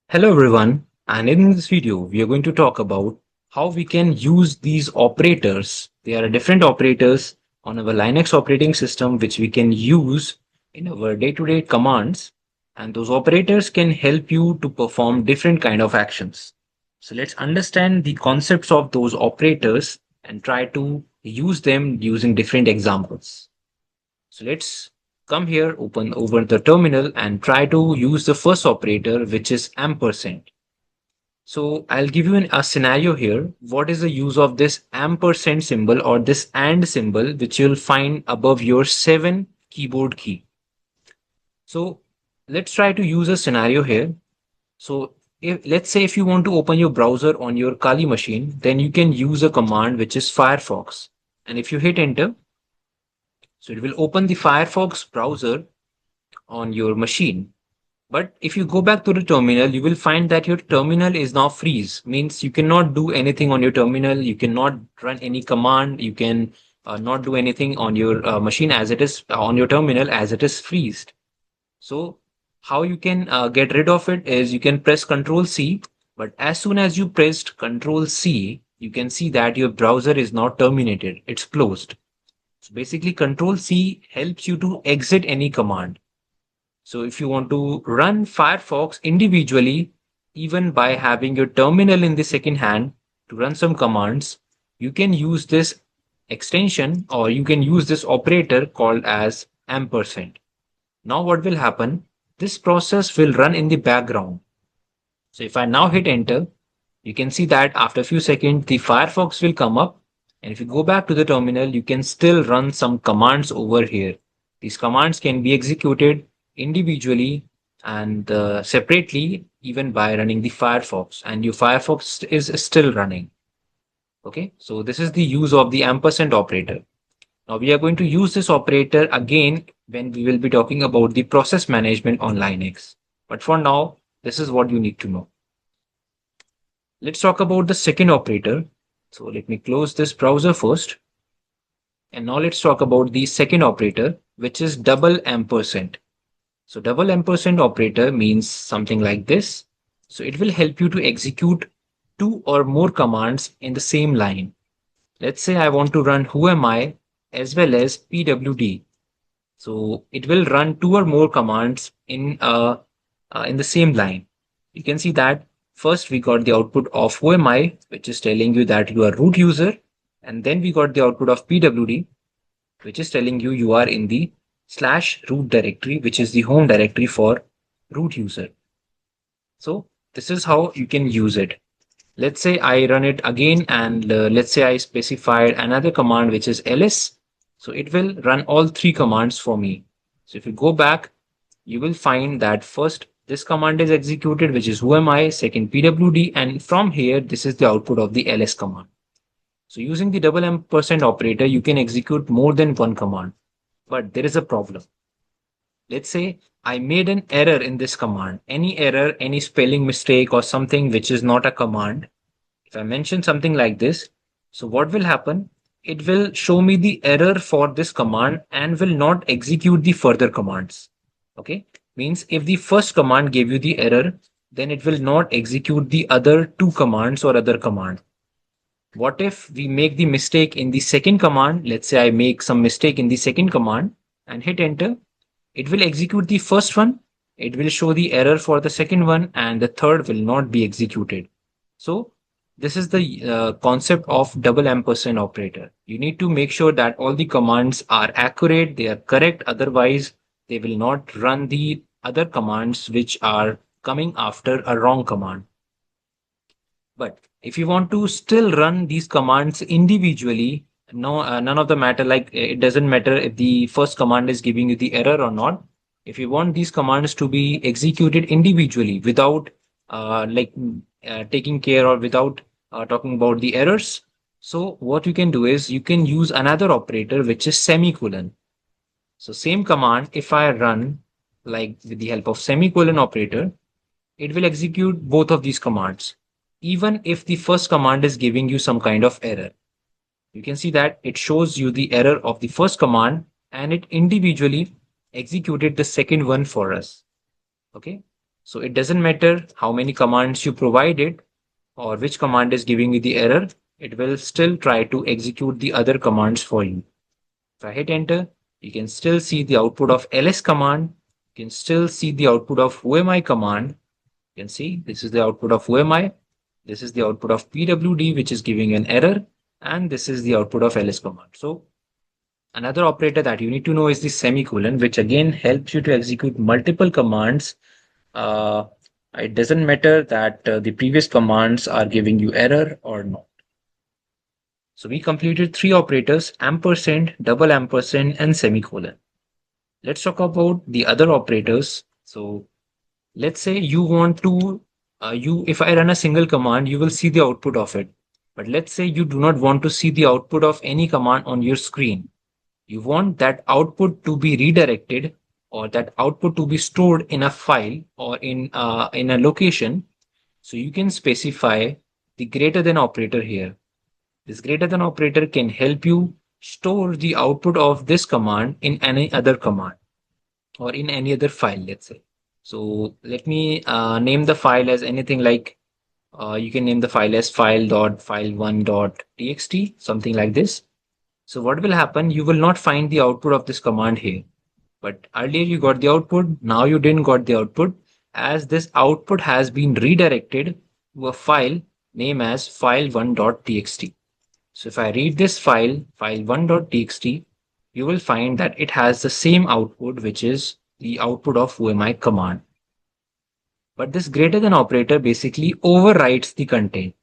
Hello everyone, and in this video we are going to talk about how we can use these operators. There are different operators on our Linux operating system which we can use in our day-to-day commands, and those operators can help you to perform different kind of actions. So let's understand the concepts of those operators and try to use them using different examples. So let's come here, open over the terminal and try to use the first operator, which is ampersand. So I'll give you a scenario here. What is the use of this ampersand symbol or this and symbol, which you'll find above your 7 keyboard key. So let's try to use a scenario here. So let's say if you want to open your browser on your Kali machine, then you can use a command which is Firefox. And if you hit enter, so it will open the Firefox browser on your machine. But if you go back to the terminal, you will find that your terminal is now freeze. Means you cannot do anything on your terminal. You cannot run any command. You can not do anything on your machine as it is on your terminal as it is freezed. So how you can get rid of it is you can press Control C. But as soon as you pressed Control C, you can see that your browser is now terminated. It's closed. So basically Control C helps you to exit any command. So if you want to run Firefox individually, even by having your terminal in the second hand to run some commands, you can use this extension or you can use this operator called as ampersand. Now what will happen? This process will run in the background. So if I now hit enter, you can see that after a few seconds, the Firefox will come up. And if you go back to the terminal, you can still run some commands over here. These commands can be executed individually and separately, even by running the Firefox, and your Firefox is still running. Okay, so this is the use of the ampersand operator. Now we are going to use this operator again when we will be talking about the process management on Linux. But for now, this is what you need to know. Let's talk about the second operator. So let me close this browser first. And now let's talk about the second operator, which is double ampersand. So double ampersand operator means something like this. So it will help you to execute 2 or more commands in the same line. Let's say I want to run whoami as well as pwd. So it will run 2 or more commands in the same line. You can see that first we got the output of whoami, which is telling you that you are root user, and then we got the output of pwd, which is telling you you are in the /root directory, which is the home directory for root user. So this is how you can use it. Let's say I run it again and let's say I specified another command which is ls. So it will run all 3 commands for me. So if you go back, you will find that first this command is executed, which is whoami, second pwd, and from here this is the output of the ls command. So using the double ampersand operator, you can execute more than one command. But there is a problem. Let's say I made an error in this command. Any error, any spelling mistake or something which is not a command. If I mention something like this, so what will happen? It will show me the error for this command and will not execute the further commands. Okay, means if the first command gave you the error, then it will not execute the other 2 commands or other command. What if we make the mistake in the second command? Let's say I make some mistake in the second command and hit enter. It will execute the first one. It will show the error for the second one, and the third will not be executed. So this is the concept of double ampersand operator. You need to make sure that all the commands are accurate, they are correct. Otherwise, they will not run the other commands which are coming after a wrong command. But if you want to still run these commands individually, none of the matter, like it doesn't matter if the first command is giving you the error or not. If you want these commands to be executed individually without taking care or without talking about the errors, so what you can do is you can use another operator, which is semicolon. So same command, if I run like with the help of semicolon operator, it will execute both of these commands, even if the first command is giving you some kind of error. You can see that it shows you the error of the first command and it individually executed the second one for us. Okay. So it doesn't matter how many commands you provided or which command is giving you the error, it will still try to execute the other commands for you. If I hit enter, you can still see the output of ls command. You can still see the output of whoami command. You can see this is the output of whoami. This is the output of pwd, which is giving an error. And this is the output of ls command. So another operator that you need to know is the semicolon, which again helps you to execute multiple commands. Uh, it doesn't matter that the previous commands are giving you error or not. So we completed three operators: ampersand, double ampersand, and semicolon. Let's talk about the other operators. So let's say you want to, if I run a single command, you will see the output of it. But let's say you do not want to see the output of any command on your screen. You want that output to be redirected, or that output to be stored in a file or in a location. So you can specify the greater than operator here. This greater than operator can help you store the output of this command in any other command or in any other file, let's say. So let me name the file as anything like, you can name the file as file.file1.txt, something like this. So what will happen? You will not find the output of this command here. But earlier you got the output, now you didn't got the output, as this output has been redirected to a file named as file1.txt. So if I read this file, file1.txt, you will find that it has the same output, which is the output of whoami command. But this greater than operator basically overwrites the content.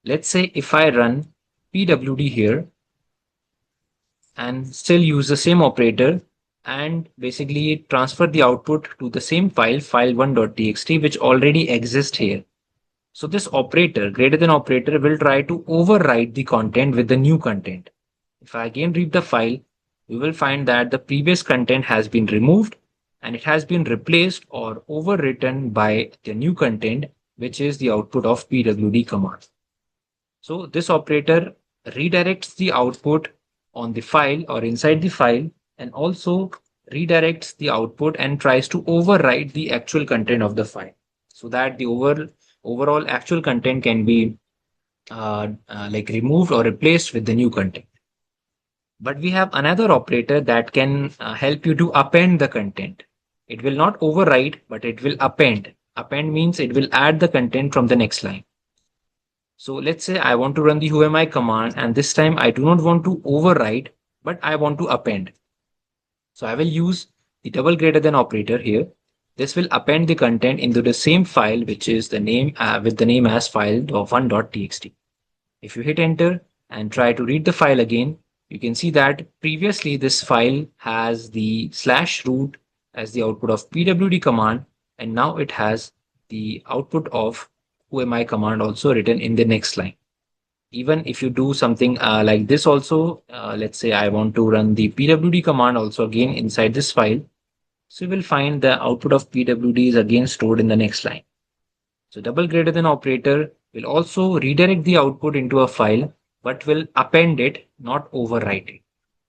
Let's say if I run pwd here and still use the same operator and basically transfer the output to the same file, file1.txt, which already exists here. So this operator, greater than operator, will try to overwrite the content with the new content. If I again read the file, we will find that the previous content has been removed and it has been replaced or overwritten by the new content, which is the output of pwd command. So this operator redirects the output on the file or inside the file, and also redirects the output and tries to overwrite the actual content of the file, so that the overall actual content can be like removed or replaced with the new content. But we have another operator that can help you to append the content. It will not overwrite, but it will append. Append means it will add the content from the next line. So let's say I want to run the whoami command, and this time I do not want to overwrite, but I want to append. So I will use the double greater than operator here. This will append the content into the same file, which is the name with the name as file1.txt. If you hit enter and try to read the file again, you can see that previously this file has the /root as the output of pwd command, and now it has the output of whoami command also written in the next line. Even if you do something like this also, let's say I want to run the pwd command also again inside this file. So you will find the output of pwd is again stored in the next line. So double greater than operator will also redirect the output into a file, but will append it, not overwrite it.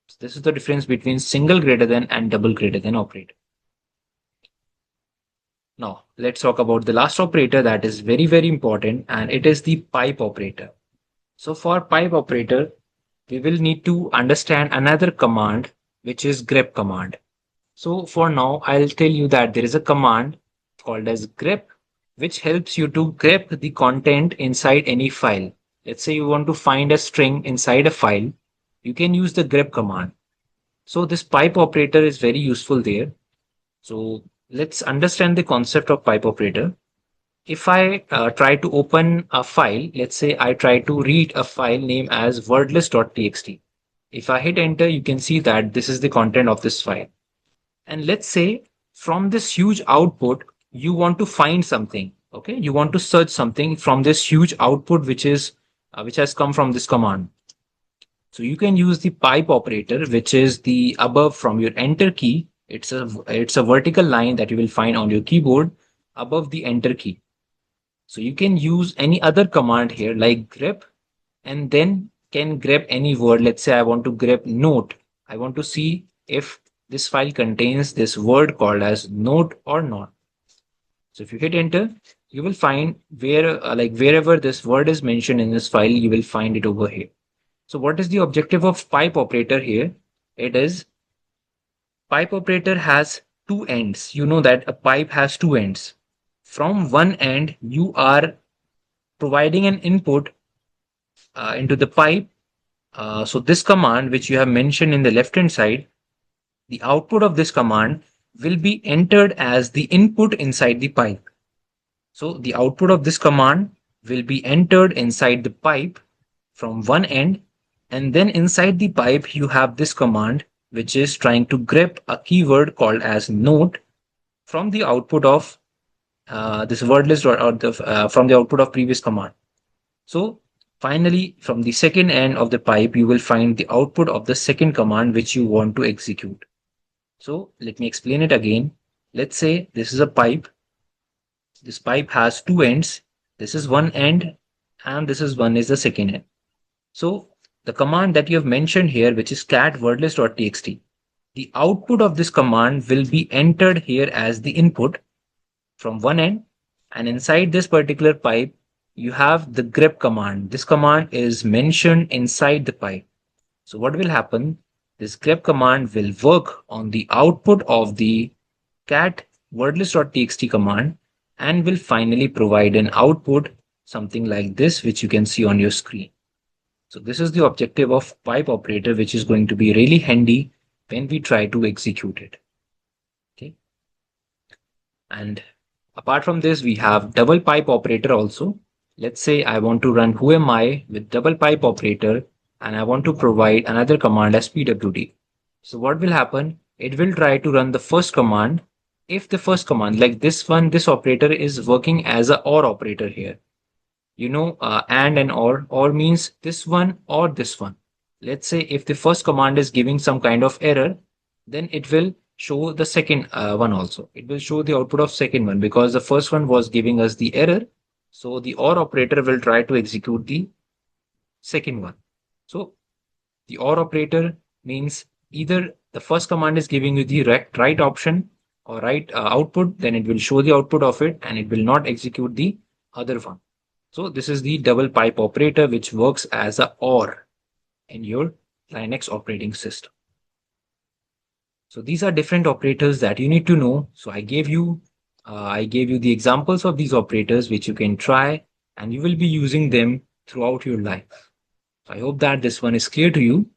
So this is the difference between single greater than and double greater than operator. Now let's talk about the last operator that is very, very important, and it is the pipe operator. So for pipe operator, we will need to understand another command, which is grep command. So for now, I'll tell you that there is a command called as grep, which helps you to grep the content inside any file. Let's say you want to find a string inside a file, you can use the grep command. So this pipe operator is very useful there. So let's understand the concept of pipe operator. If I try to open a file, let's say I try to read a file named as wordless.txt. If I hit enter, you can see that this is the content of this file. And let's say from this huge output, you want to find something. Okay, you want to search something from this huge output, which has come from this command. So you can use the pipe operator, which is the above from your enter key. It's a vertical line that you will find on your keyboard above the enter key. So you can use any other command here like grep, and then can grep any word. Let's say I want to grep note. I want to see if this file contains this word called as node or not. So if you hit enter, you will find wherever this word is mentioned in this file, you will find it over here. So what is the objective of pipe operator here? It is pipe operator has two ends. You know that a pipe has two ends. From one end, you are providing an input into the pipe. So this command, which you have mentioned in the left hand side, the output of this command will be entered as the input inside the pipe. So the output of this command will be entered inside the pipe from one end, and then inside the pipe you have this command which is trying to grep a keyword called as note from the output of this word list or from the output of previous command. So finally, from the second end of the pipe, you will find the output of the second command which you want to execute. So let me explain it again. Let's say this is a pipe. This pipe has two ends. This is one end and this is the second end. So the command that you have mentioned here, which is cat wordlist.txt, the output of this command will be entered here as the input from one end, and inside this particular pipe you have the grep command. This command is mentioned inside the pipe. So what will happen? This grep command will work on the output of the cat wordlist.txt command and will finally provide an output something like this, which you can see on your screen. So this is the objective of pipe operator, which is going to be really handy when we try to execute it. Okay. And apart from this, we have double pipe operator also. Let's say I want to run whoami with double pipe operator and I want to provide another command as pwd. So what will happen? It will try to run the first command. If the first command, like this one, this operator is working as a or operator here. You know, and or means this one or this one. Let's say if the first command is giving some kind of error, then it will show the second one also. It will show the output of second one because the first one was giving us the error. So the or operator will try to execute the second one. So the or operator means either the first command is giving you the right option or right output, then it will show the output of it and it will not execute the other one. So this is the double pipe operator, which works as a OR in your Linux operating system. So these are different operators that you need to know. So I gave you the examples of these operators which you can try and you will be using them throughout your life. So I hope that this one is clear to you.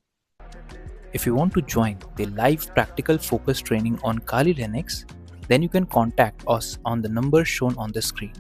If you want to join the live practical focus training on Kali Linux, then you can contact us on the number shown on the screen.